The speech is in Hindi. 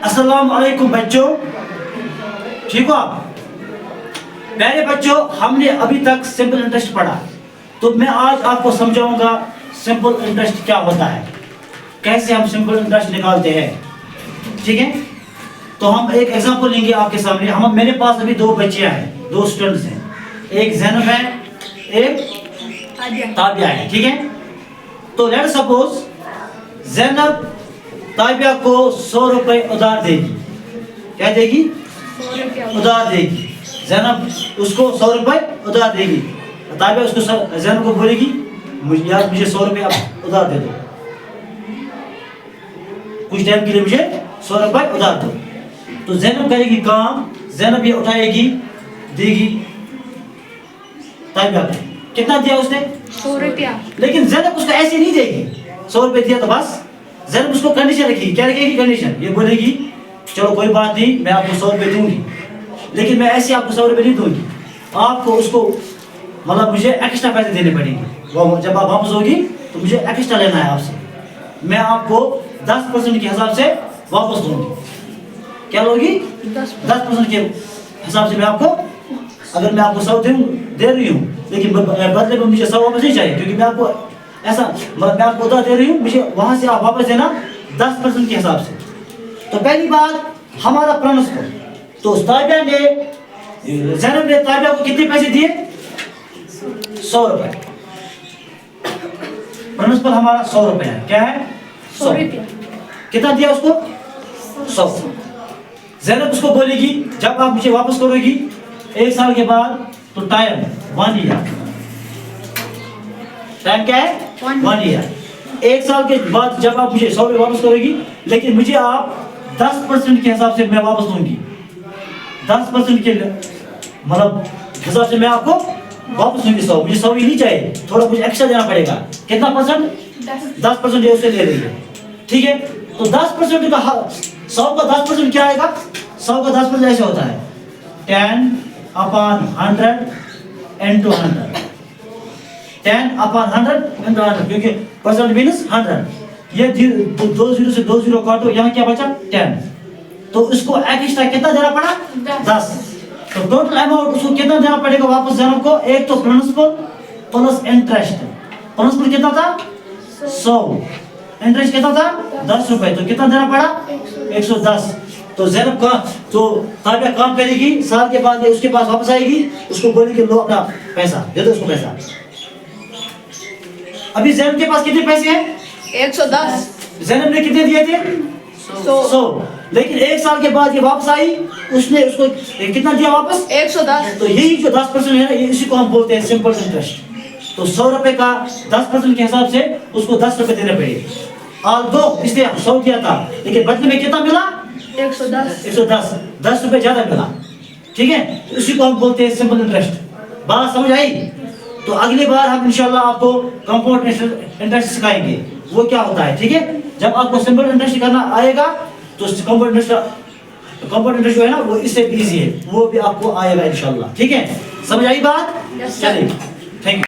अस्सलाम वालेकुम बच्चों, ठीक हो आप? प्यारे बच्चों, हमने अभी तक सिंपल इंटरेस्ट पढ़ा, तो मैं आज आपको समझाऊंगा सिंपल इंटरेस्ट क्या होता है, कैसे हम सिंपल इंटरेस्ट निकालते हैं। ठीक है, तो हम एक एग्जांपल लेंगे आपके सामने। हम मेरे पास अभी दो बच्चियां हैं, दो स्टूडेंट्स हैं, एक ज़ैनब है, एक ताबिया है। ठीक है, तो लेट सपोज ज़ैनब ताबिया को 100 रुपए उधार देगी। क्या देगी? उधार देगी। ज़ैनब उसको 100 रुपए उधार देगी। ताबिया उसको ज़ैनब को बोलेगी मुझे 100 रुपए आप उधार दे दो, कुछ टाइम के लिए मुझे 100 रुपए उधार दो। तो ज़ैनब करेगी काम, ज़ैनब ये उठाएगी, देगी ताबिया को। कितना दिया उसने? 100 रुपया। लेकिन ज़ैनब उसको ऐसे नहीं देगी। 100 रुपए दिया तो बस, ज़ैनब उसको कंडीशन रखेगी। क्या रखेगी कंडीशन? ये बोलेगी चलो कोई बात नहीं, मैं आपको 100 रुपए दूंगी, लेकिन मैं ऐसे आपको 100 रुपए नहीं दूंगी, आपको उसको मतलब मुझे एक्स्ट्रा पैसे देने पड़ेंगे। वो जब आप वापस होगी तो मुझे एक्स्ट्रा लेना है आपसे, मैं आपको 10% के हिसाब से वापस दूंगी। क्या लोगी? 10% के हिसाब से मैं आपको, अगर मैं आपको 100 दे रही हूँ, लेकिन बदले में मुझे 100 वापस नहीं चाहिए, क्योंकि मैं आपको ऐसा मैं आपको उधार दे रही हूँ, मुझे वहां से आप वापस देना 10% के हिसाब से। तो पहली बात हमारा प्रिंसिपल, तो ताबिया ने ज़ैनब ने ताबिया को कितने पैसे दिए? 100 रुपए। प्रिंसिपल हमारा 100 रुपए है। क्या है? 100 रुपया। कितना दिया उसको? 100। ज़ैनब उसको बोलेगी जब आप मुझे वापस करोगी 1 साल के बाद, तो टाइम 1 ईयर। टाइम क्या है? 1 ईयर। 1 साल के बाद जब आप मुझे 100 रुपये वापस करोगी, लेकिन मुझे आप 10% के हिसाब से मैं वापस दूंगी। 10% के मतलब हिसाब से मैं आपको वापस दूंगी 100। मुझे 100 ही नहीं चाहिए, थोड़ा कुछ एक्स्ट्रा देना पड़ेगा। कितना परसेंट? 10% ये उससे ले रही है। ठीक है, तो 10% का 100 का 10% क्या आएगा? 100 का 10% ऐसे होता है 10/100 into 100। 10/100 into 100, क्योंकि परसेंट मीन्स 100। ये 2 0 से 2 0 काटो, यहाँ क्या बचा? 10। तो इसको एक्स्ट्रा कितना देना पड़ा? 10। तो टोटल अमाउंट उसको कितना देना पड़ेगा वापस ज़ैनब को? एक तो प्रिंसिपल प्लस इंटरेस्ट। प्रिंसिपल कितना था? 100। इंटरेस्ट कितना था? 10 रुपए। तो कितना देना पड़ा? 110। तो ज़ैनब का तो ताबिया काम करेगी, साल के बाद उसके पास वापस आएगी, उसको बोलेगी लो अपना पैसा दे दो, उसको पैसा। अभी ज़ैनब के पास कितने पैसे हैं? 110। ज़ैनब ने कितने दिए थे? 100। लेकिन 1 साल के बाद ये वापस आई, उसने उसको कितना दिया वापस? 110। तो यही जो 10% है ना, इसी को हम बोलते हैं सिंपल इंटरेस्ट। तो 100 रुपए का 10% के हिसाब से उसको 10 रुपए देने पड़े। दो इसलिए 100 दिया था, लेकिन बदले में कितना मिला? 110। 10 रुपए ज्यादा मिला। ठीक है, तो इसी को हम बोलते हैं सिंपल इंटरेस्ट। बात समझ आई? तो अगली बार हम इंशाल्लाह आपको कंपाउंड इंटरेस्ट सिखाएंगे, वो क्या होता है। ठीक है, जब आपको सिंपल इंटरेस्ट करना आएगा तो कंपाउंड इंटरेस्ट जो है ना, वो इससे भी इजी है, वो भी आपको आएगा इंशाल्लाह। ठीक है, समझ आई बात? चलिए, थैंक यू।